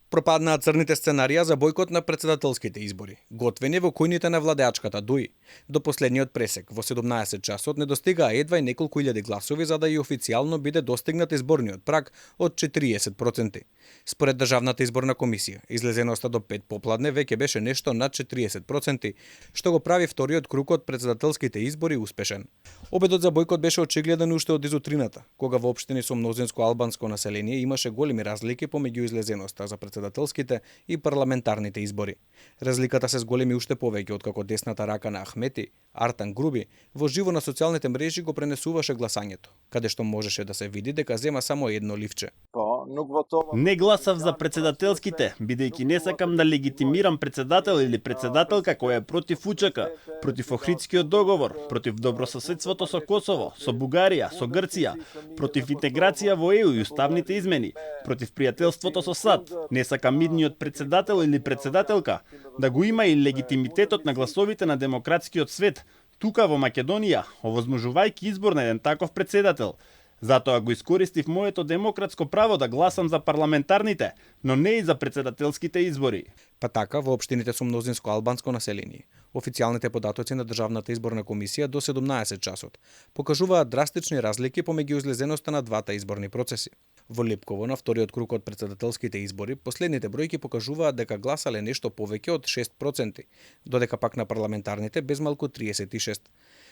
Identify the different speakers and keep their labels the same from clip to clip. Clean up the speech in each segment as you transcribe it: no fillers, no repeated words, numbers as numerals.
Speaker 1: Пропаднаат црните сценарија за бојкот на претседателските избори, готвени во којните на владеачката ДУИ. До последниот пресек, во 17 часот, недостигаа едва и неколку илјади гласови за да и официјално биде достигнат изборниот праг од 40%. Според Државната изборна комисија, излезеноста до 5 попладне веќе беше нешто над 40%, што го прави вториот круг од претседателските избори успешен. Обедот за бојкот беше очигледен уште од изутрината, кога во општини со мнозинско албанско население имаше големи разлики помеѓу излезеноста за претседателските и парламентарните избори. Разликата се зголеми уште повеќе откако десната рака на Ахмети, Артан Груби, во живо на социјалните мрежи го пренесуваше гласањето, каде што можеше да се види дека зема само едно ливче.
Speaker 2: Не гласав за претседателските, бидејќи не сакам да легитимирам претседател или претседателка која е против УЧК, против Охридскиот договор, против добрососедството со Косово, со Бугарија, со Грција, против интеграција во ЕУ и уставните измени, против пријателството со САД. Не сакам идниот претседател или претседателка да го има и легитимитетот на гласовите на демократскиот свет, тука во Македонија, овозможувајќи избор на еден таков претседател. Затоа го искористив моето демократско право да гласам за парламентарните, но не и за претседателските избори.
Speaker 1: Па така, во општините со мнозинско албанско население, официјалните податоци на Државната изборна комисија до 17 часот покажуваат драстични разлики помеѓу излезеноста на двата изборни процеси. Во Лепково, на вториот круг од претседателските избори, последните бројки покажуваат дека гласале нешто повеќе од 6%, додека пак на парламентарните безмалку 36%.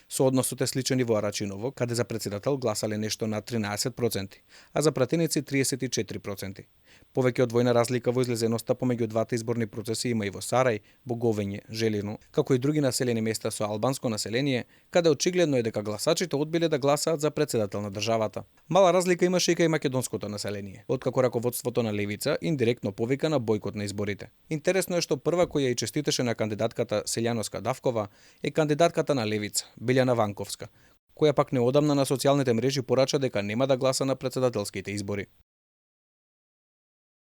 Speaker 1: Соодносот е сличен и во Арачиново, каде за претседател гласале нешто на 13%, а за пратеници 34%. Повеќе од двојна разлика во излезеноста помеѓу двата изборни процеси има и во Сарај, Боговење, Желино, како и други населени места со албанско население, каде очигледно е дека гласачите одбиле да гласаат за претседател на државата. Мала разлика имаше и кај македонското население, откако раководството на левица индиректно повика на бојкот на изборите. Интересно е што прва која и честитеше на кандидатката Селјановска Давкова е кандидатката на левица, Билјана Ванковска, која пак неодамна на социјалните мрежи порача дека нема да гласа на претседателските избори.